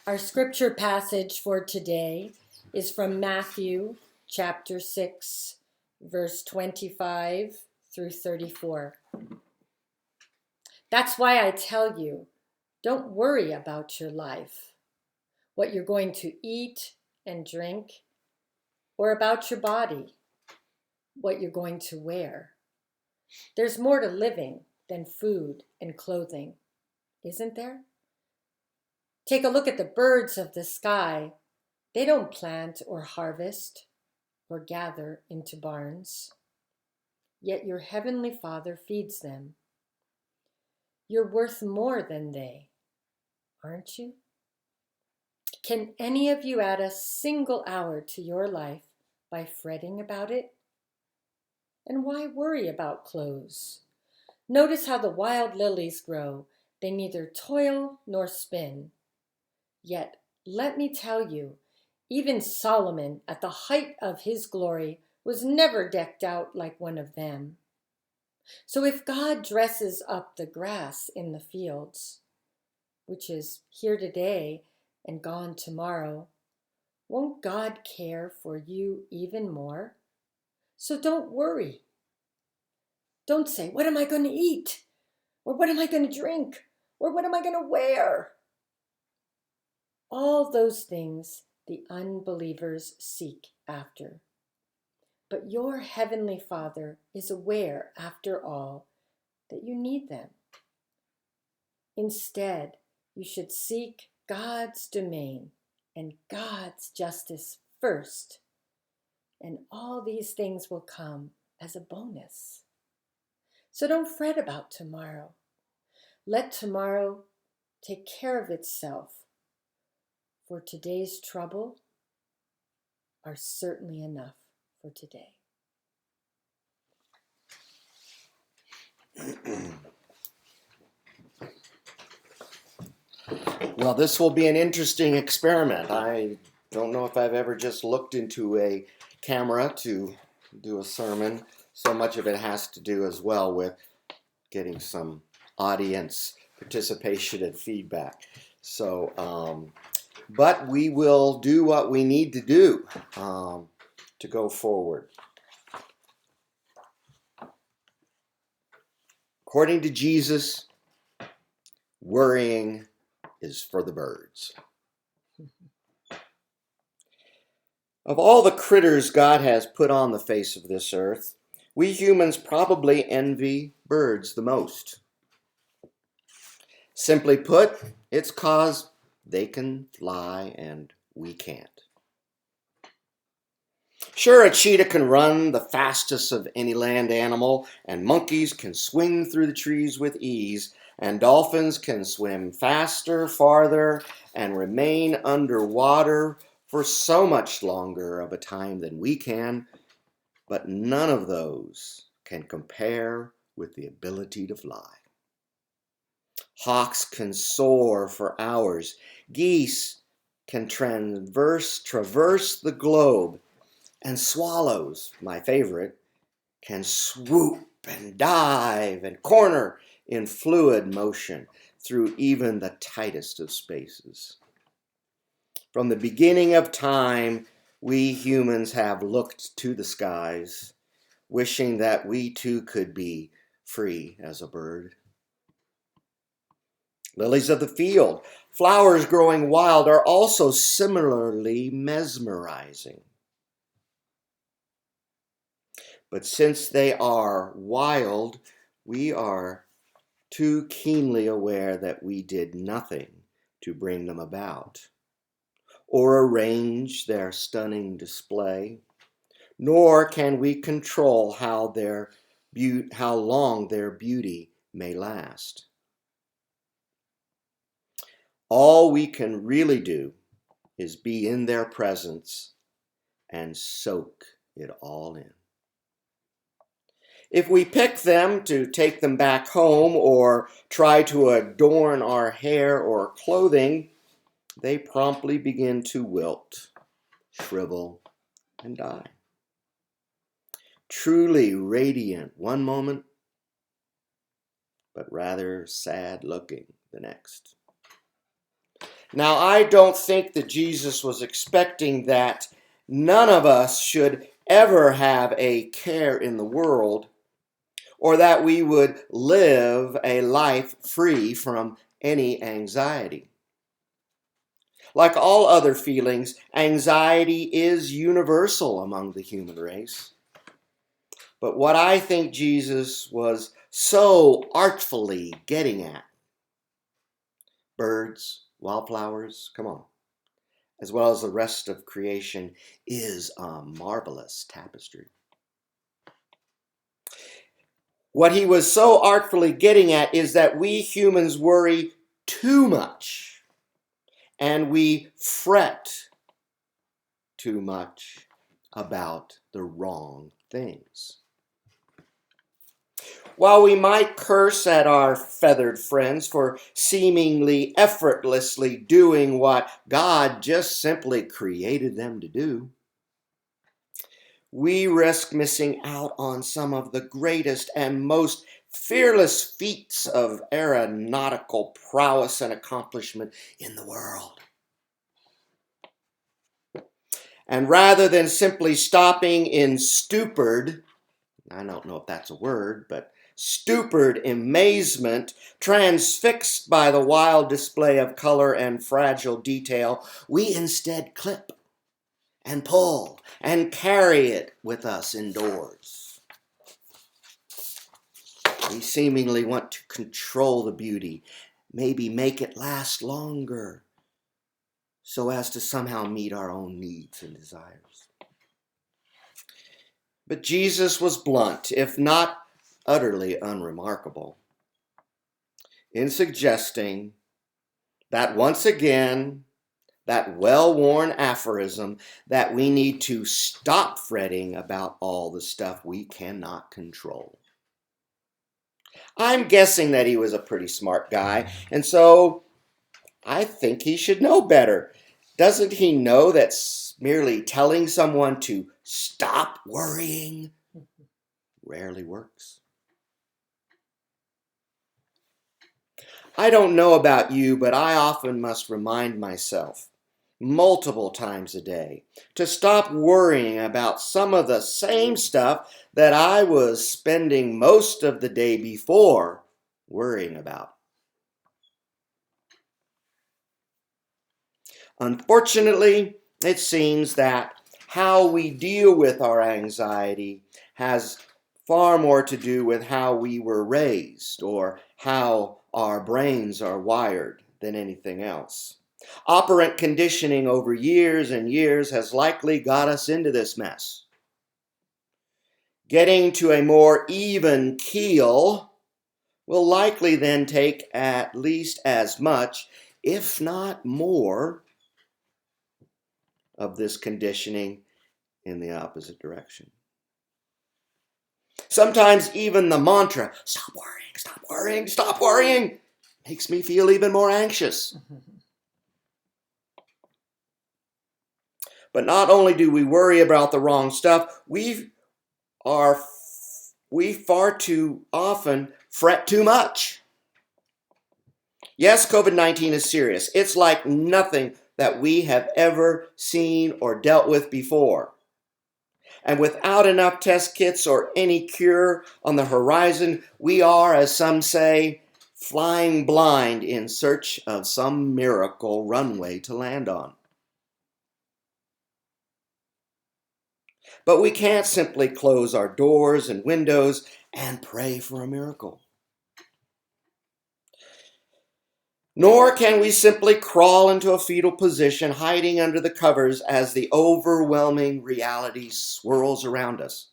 Our scripture passage for today is from Matthew chapter 6, verse 25 through 34. That's why I tell you, don't worry about your life, what you're going to eat and drink, or about your body, what you're going to wear. There's more to living than food and clothing, isn't there? Take a look at the birds of the sky. They don't plant or harvest or gather into barns, yet your heavenly Father feeds them. You're worth more than they, aren't you? Can any of you add a single hour to your life by fretting about it? And why worry about clothes? Notice how the wild lilies grow. They neither toil nor spin. Yet, let me tell you, even Solomon, at the height of his glory, was never decked out like one of them. So if God dresses up the grass in the fields, which is here today and gone tomorrow, won't God care for you even more? So don't worry. Don't say, what am I going to eat? Or what am I going to drink? Or what am I going to wear? All those things the unbelievers seek after. But your heavenly Father is aware, after all, that you need them. Instead, you should seek God's domain and God's justice first, and all these things will come as a bonus. So don't fret about tomorrow. Let tomorrow take care of itself, for today's trouble are certainly enough for today. Well, this will be an interesting experiment. I don't know if I've ever just looked into a camera to do a sermon. So much of it has to do as well with getting some audience participation and feedback. But we will do what we need to do to go forward. According to Jesus, worrying is for the birds. Of all the critters God has put on the face of this earth, we humans probably envy birds the most. Simply put, it's 'cause they can fly and we can't. Sure, a cheetah can run the fastest of any land animal, and monkeys can swing through the trees with ease, and dolphins can swim faster, farther, and remain underwater for so much longer of a time than we can, but none of those can compare with the ability to fly. Hawks can soar for hours. Geese can traverse the globe. And swallows, my favorite, can swoop and dive and corner in fluid motion through even the tightest of spaces. From the beginning of time, we humans have looked to the skies, wishing that we too could be free as a bird. Lilies of the field, flowers growing wild, are also similarly mesmerizing. But since they are wild, we are too keenly aware that we did nothing to bring them about, or arrange their stunning display, nor can we control how long their beauty may last. All we can really do is be in their presence and soak it all in. If we pick them to take them back home or try to adorn our hair or clothing, they promptly begin to wilt, shrivel, and die. Truly radiant one moment, but rather sad looking the next. Now, I don't think that Jesus was expecting that none of us should ever have a care in the world, or that we would live a life free from any anxiety. Like all other feelings, anxiety is universal among the human race. But what I think Jesus was so artfully getting at, birds, wildflowers, come on, as well as the rest of creation, is a marvelous tapestry. What he was so artfully getting at is that we humans worry too much and we fret too much about the wrong things. While we might curse at our feathered friends for seemingly effortlessly doing what God just simply created them to do, we risk missing out on some of the greatest and most fearless feats of aeronautical prowess and accomplishment in the world. And rather than simply stopping in stupid, I don't know if that's a word, but stupid amazement, transfixed by the wild display of color and fragile detail, we instead clip and pull and carry it with us indoors. We seemingly want to control the beauty, maybe make it last longer, so as to somehow meet our own needs and desires. But Jesus was blunt, if not utterly unremarkable, in suggesting that once again, that well-worn aphorism that we need to stop fretting about all the stuff we cannot control. I'm guessing that he was a pretty smart guy, and so I think he should know better. Doesn't he know that merely telling someone to stop worrying rarely works? I don't know about you, but I often must remind myself multiple times a day to stop worrying about some of the same stuff that I was spending most of the day before worrying about. Unfortunately, it seems that how we deal with our anxiety has far more to do with how we were raised or how our brains are wired than anything else. Operant conditioning over years and years has likely got us into this mess. Getting to a more even keel will likely then take at least as much, if not more, of this conditioning in the opposite direction. Sometimes even the mantra, stop worrying, stop worrying, stop worrying, makes me feel even more anxious. But not only do we worry about the wrong stuff, we far too often fret too much. Yes, COVID-19 is serious. It's like nothing that we have ever seen or dealt with before. And without enough test kits or any cure on the horizon, we are, as some say, flying blind in search of some miracle runway to land on. But we can't simply close our doors and windows and pray for a miracle. Nor can we simply crawl into a fetal position, hiding under the covers as the overwhelming reality swirls around us.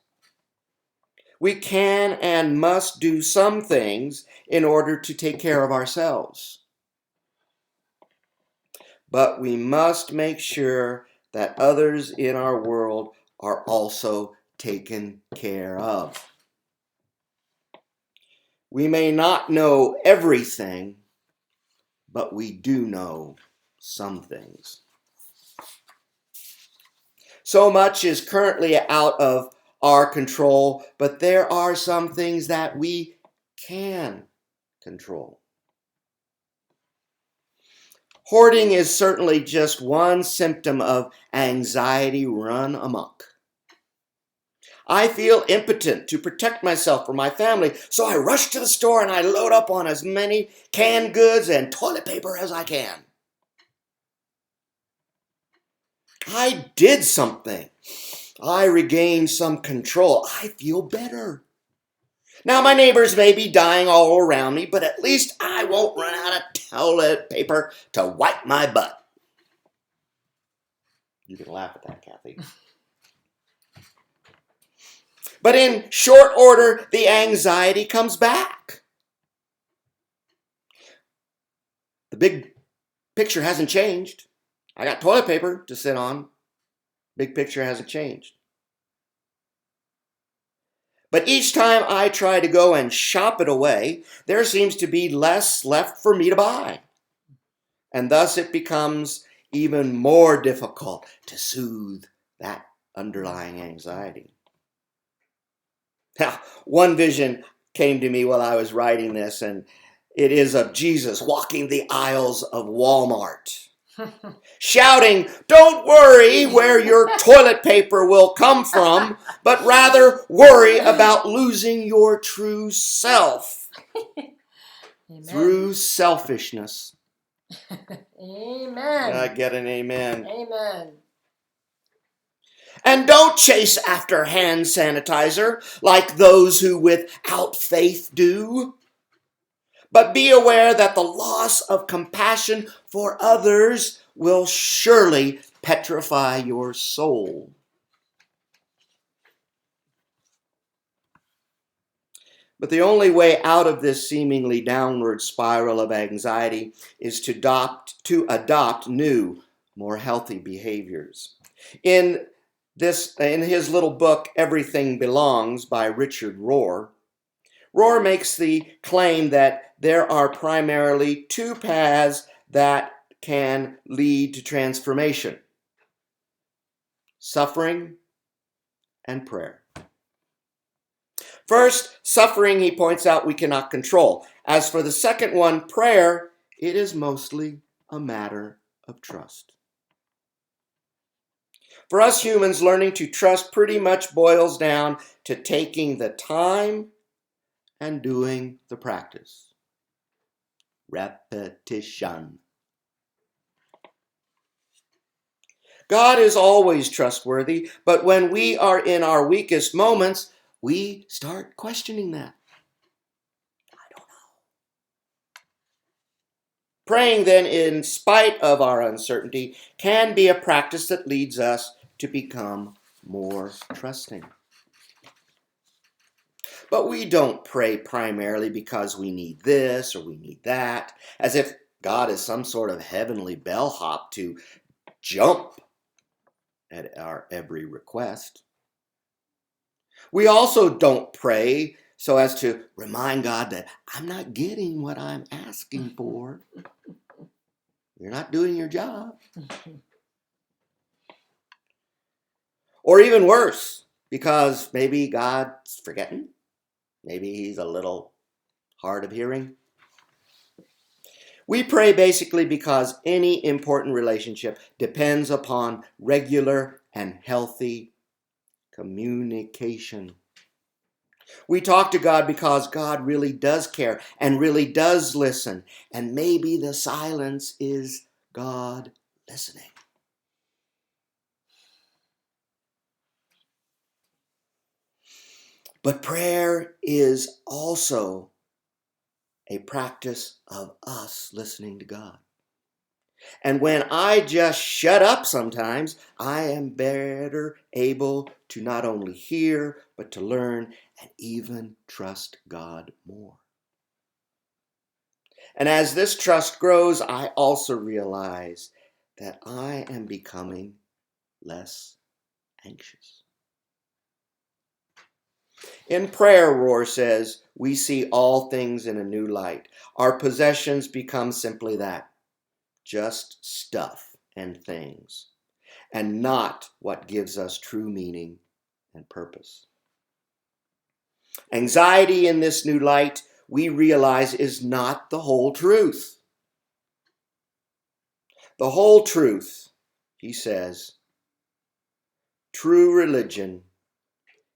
We can and must do some things in order to take care of ourselves. But we must make sure that others in our world are also taken care of. We may not know everything, but we do know some things. So much is currently out of our control, but there are some things that we can control. Hoarding is certainly just one symptom of anxiety run amok. I feel impotent to protect myself or my family, so I rush to the store and I load up on as many canned goods and toilet paper as I can. I did something. I regained some control. I feel better. Now, my neighbors may be dying all around me, but at least I won't run out of toilet paper to wipe my butt. You can laugh at that, Kathy. But in short order, the anxiety comes back. The big picture hasn't changed. I got toilet paper to sit on. Big picture hasn't changed. But each time I try to go and shop it away, there seems to be less left for me to buy. And thus it becomes even more difficult to soothe that underlying anxiety. Now, one vision came to me while I was writing this, and it is of Jesus walking the aisles of Walmart, shouting, "Don't worry where your toilet paper will come from, but rather worry about losing your true self through selfishness." Amen. I get an amen. Amen. And don't chase after hand sanitizer like those who without faith do. But be aware that the loss of compassion for others will surely petrify your soul. But the only way out of this seemingly downward spiral of anxiety is to adopt new, more healthy behaviors. In his little book, Everything Belongs by Richard Rohr, Rohr makes the claim that there are primarily two paths that can lead to transformation: suffering and prayer. First, suffering, he points out, we cannot control. As for the second one, prayer, it is mostly a matter of trust. For us humans, learning to trust pretty much boils down to taking the time and doing the practice. Repetition. God is always trustworthy, but when we are in our weakest moments, we start questioning that. I don't know. Praying then, in spite of our uncertainty, can be a practice that leads us to become more trusting. But we don't pray primarily because we need this or we need that, as if God is some sort of heavenly bellhop to jump at our every request. We also don't pray so as to remind God that I'm not getting what I'm asking for. You're not doing your job. Or even worse, because maybe God's forgetting. Maybe he's a little hard of hearing. We pray basically because any important relationship depends upon regular and healthy communication. We talk to God because God really does care and really does listen. And maybe the silence is God listening. But prayer is also a practice of us listening to God. And when I just shut up sometimes, I am better able to not only hear, but to learn and even trust God more. And as this trust grows, I also realize that I am becoming less anxious. In prayer, Rohr says, we see all things in a new light. Our possessions become simply that, just stuff and things, and not what gives us true meaning and purpose. Anxiety in this new light, we realize, is not the whole truth. the whole truth, he says, true religion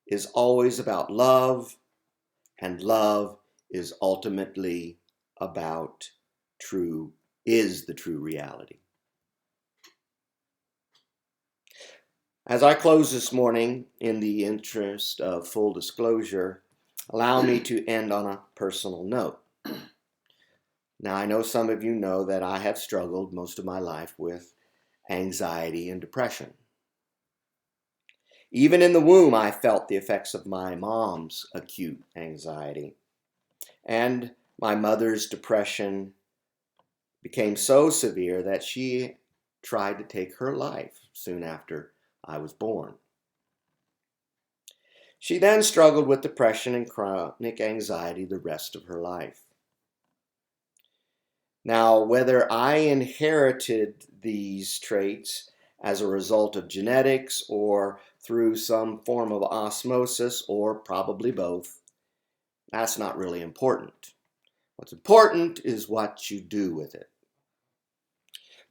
is always about love, and love is ultimately about is the true reality. As I close this morning, in the interest of full disclosure, allow me to end on a personal note. Now, I know some of you know that I have struggled most of my life with anxiety and depression. Even in the womb, I felt the effects of my mom's acute anxiety. And my mother's depression became so severe that she tried to take her life soon after I was born. She then struggled with depression and chronic anxiety the rest of her life. Now, whether I inherited these traits as a result of genetics or through some form of osmosis, or probably both, that's not really important. What's important is what you do with it.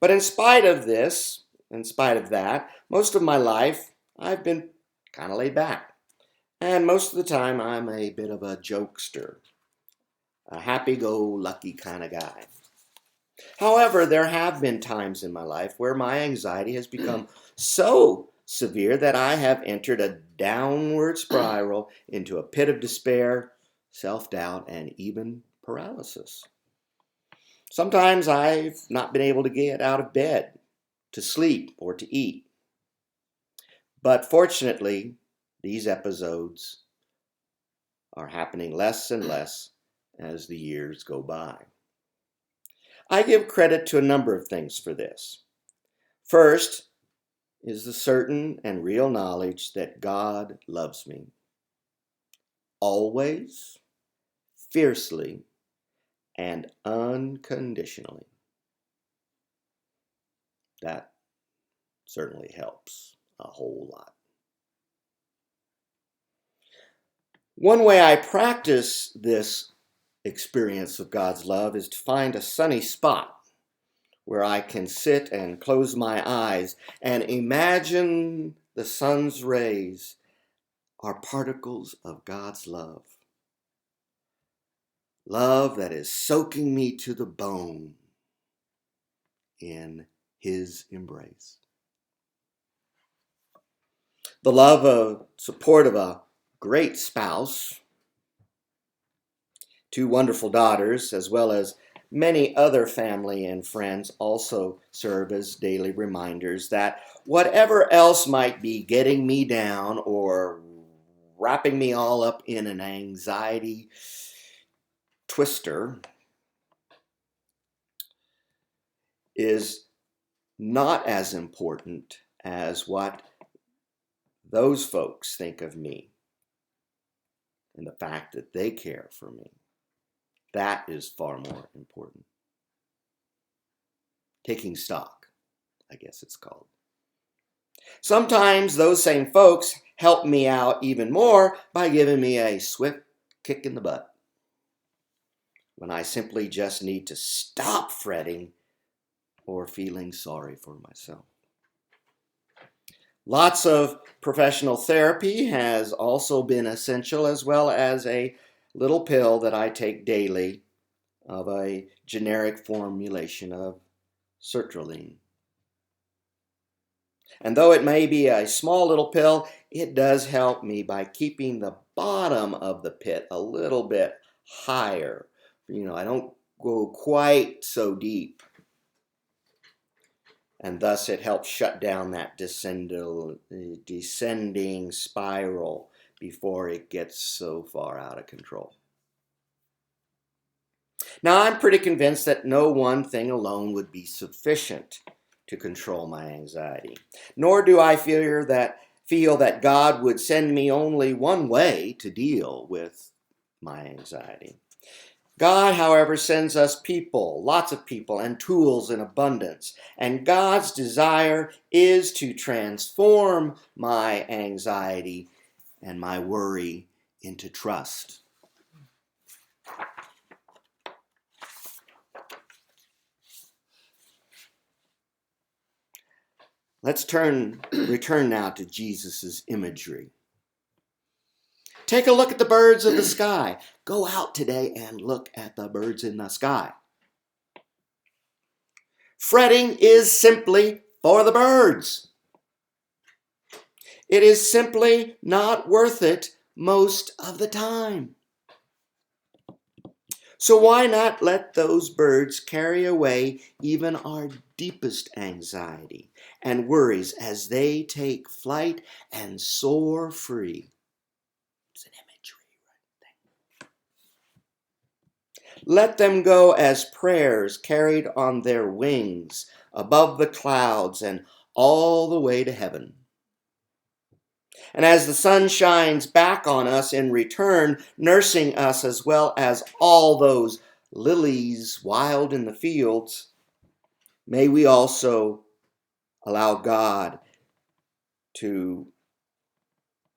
But in spite of that, most of my life, I've been kind of laid back. And most of the time, I'm a bit of a jokester, a happy-go-lucky kind of guy. However, there have been times in my life where my anxiety has become so severe that I have entered a downward spiral into a pit of despair, self-doubt, and even paralysis. Sometimes I've not been able to get out of bed, to sleep, or to eat. But fortunately, these episodes are happening less and less as the years go by. I give credit to a number of things for this. First is the certain and real knowledge that God loves me. Always, fiercely, and unconditionally. That certainly helps a whole lot. One way I practice this experience of God's love is to find a sunny spot where I can sit and close my eyes and imagine the sun's rays are particles of God's love. Love that is soaking me to the bone in His embrace. The love of support of a great spouse, 2 wonderful daughters, as well as many other family and friends also serve as daily reminders that whatever else might be getting me down or wrapping me all up in an anxiety twister is not as important as what those folks think of me and the fact that they care for me. That is far more important. Taking stock, I guess it's called. Sometimes those same folks help me out even more by giving me a swift kick in the butt when I simply just need to stop fretting or feeling sorry for myself. Lots of professional therapy has also been essential, as well as a little pill that I take daily of a generic formulation of sertraline. And though it may be a small little pill, it does help me by keeping the bottom of the pit a little bit higher. I don't go quite so deep. And thus it helps shut down that descending spiral before it gets so far out of control. Now, I'm pretty convinced that no one thing alone would be sufficient to control my anxiety. Nor do I feel that God would send me only one way to deal with my anxiety. God, however, sends us people, lots of people, and tools in abundance. And God's desire is to transform my anxiety and my worry into trust. Let's return now to Jesus' imagery. Take a look at the birds of the sky. Go out today and look at the birds in the sky. Fretting is simply for the birds. It is simply not worth it most of the time. So why not let those birds carry away even our deepest anxiety and worries as they take flight and soar free? It's an imagery, right? Let them go as prayers carried on their wings above the clouds and all the way to heaven. And as the sun shines back on us in return, nursing us as well as all those lilies wild in the fields, may we also allow God to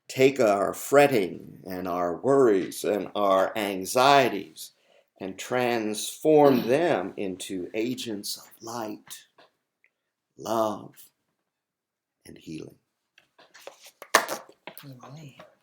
take our fretting and our worries and our anxieties and transform them into agents of light, love, and healing. Amen.